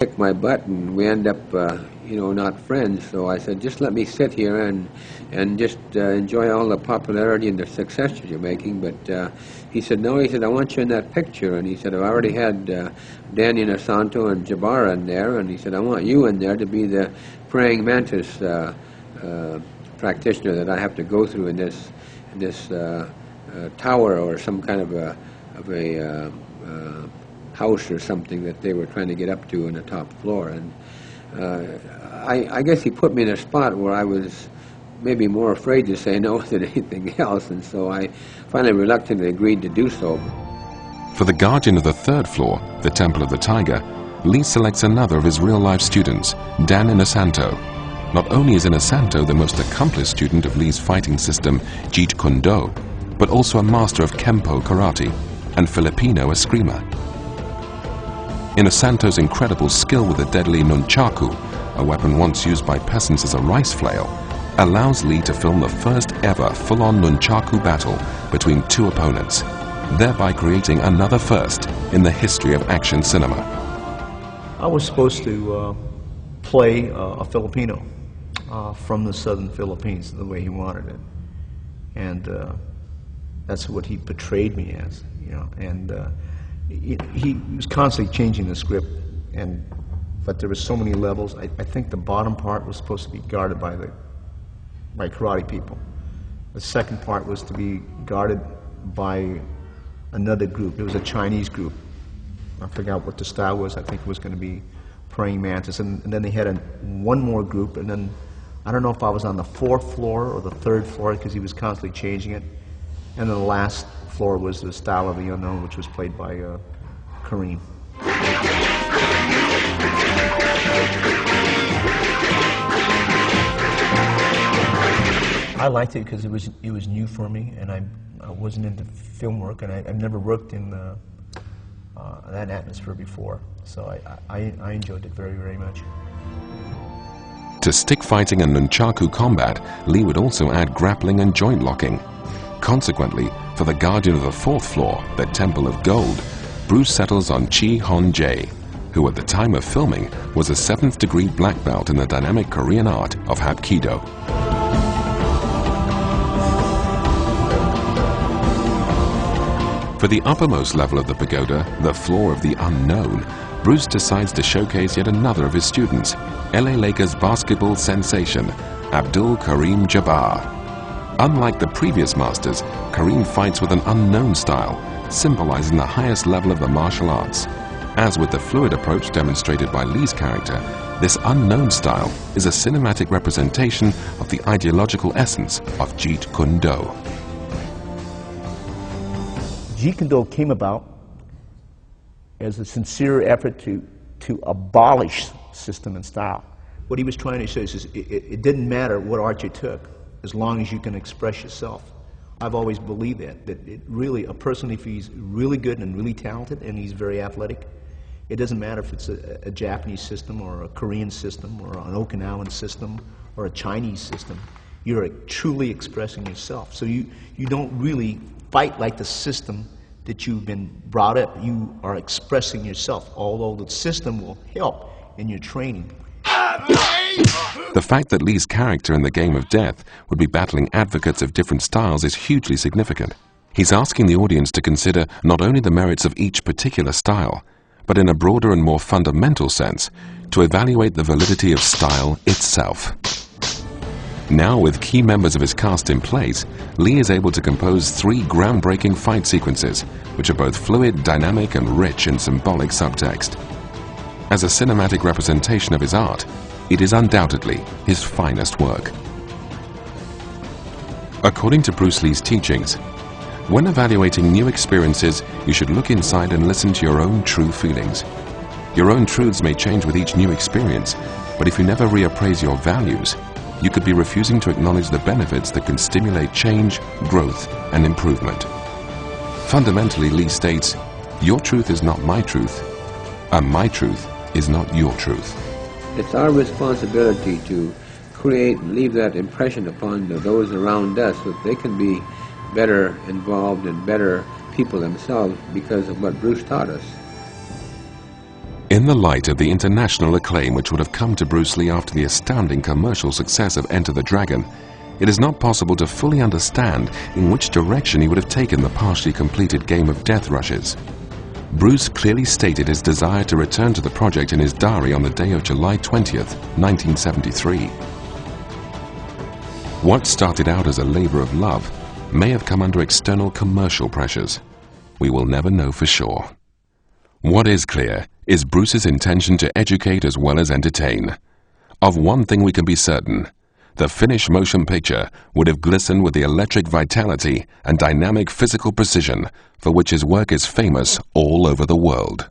kick my butt, and we end up, you know, not friends. So I said, just let me sit here and just enjoy all the popularity and the success that you're making. But he said, no, he said, I want you in that picture. And he said, I've already had Danny Nasanto and Jabara in there. And he said, I want you in there to be the praying mantis practitioner that I have to go through in this tower or some kind of a house or something that they were trying to get up to on the top floor. And I guess he put me in a spot where I was maybe more afraid to say no than anything else, and so I finally reluctantly agreed to do so. For the guardian of the third floor, the Temple of the Tiger, Lee selects another of his real-life students, Dan Inosanto. Not only is Inosanto the most accomplished student of Lee's fighting system, Jeet Kune Do, but also a master of Kempo karate and Filipino eskrima. Inosanto's incredible skill with the deadly nunchaku, a weapon once used by peasants as a rice flail, allows Lee to film the first ever full-on nunchaku battle between two opponents, thereby creating another first in the history of action cinema. I was supposed to play a Filipino from the southern Philippines the way he wanted it, and that's what he portrayed me as, you know. And he was constantly changing the script, but there were so many levels. I think the bottom part was supposed to be guarded by karate people. The second part was to be guarded by another group. It was a Chinese group. I forgot what the style was. I think it was going to be praying mantis. And then they had one more group, and then I don't know if I was on the fourth floor or the third floor because he was constantly changing it. And then the last floor was the style of the unknown, which was played by Kareem. I liked it because it was new for me, and I wasn't into film work, and I've never worked in that atmosphere before, so I enjoyed it very, very much. To stick fighting and nunchaku combat, Lee would also add grappling and joint locking. Consequently, for the guardian of the fourth floor, the Temple of Gold, Bruce settles on Chi Hon Jae, who at the time of filming was a 7th degree black belt in the dynamic Korean art of Hapkido. For the uppermost level of the pagoda, the floor of the unknown, Bruce decides to showcase yet another of his students, LA Lakers basketball sensation, Abdul Kareem Jabbar. Unlike the previous masters, Kareem fights with an unknown style, symbolizing the highest level of the martial arts. As with the fluid approach demonstrated by Lee's character, this unknown style is a cinematic representation of the ideological essence of Jeet Kune Do. Jeet Kune Do came about as a sincere effort to abolish system and style. What he was trying to say is it didn't matter what art you took, as long as you can express yourself. I've always believed that it really, a person, if he's really good and really talented and he's very athletic, it doesn't matter if it's a Japanese system or a Korean system or an Okinawan system or a Chinese system. You're truly expressing yourself. So you don't really fight like the system that you've been brought up. You are expressing yourself, although the system will help in your training. The fact that Lee's character in the Game of Death would be battling advocates of different styles is hugely significant. He's asking the audience to consider not only the merits of each particular style, but in a broader and more fundamental sense, to evaluate the validity of style itself. Now, with key members of his cast in place, Lee is able to compose 3 groundbreaking fight sequences, which are both fluid, dynamic, and rich in symbolic subtext. As a cinematic representation of his art, it is undoubtedly his finest work. According to Bruce Lee's teachings, when evaluating new experiences, you should look inside and listen to your own true feelings. Your own truths may change with each new experience, but if you never reappraise your values, you could be refusing to acknowledge the benefits that can stimulate change, growth, and improvement. Fundamentally, Lee states, "Your truth is not my truth, and my truth is not your truth." It's our responsibility to create and leave that impression upon those around us so that they can be better involved and better people themselves because of what Bruce taught us. In the light of the international acclaim which would have come to Bruce Lee after the astounding commercial success of Enter the Dragon, it is not possible to fully understand in which direction he would have taken the partially completed Game of Death rushes. Bruce clearly stated his desire to return to the project in his diary on the day of July 20th, 1973. What started out as a labor of love may have come under external commercial pressures. We will never know for sure. What is clear is Bruce's intention to educate as well as entertain. Of one thing we can be certain: the finished motion picture would have glistened with the electric vitality and dynamic physical precision for which his work is famous all over the world.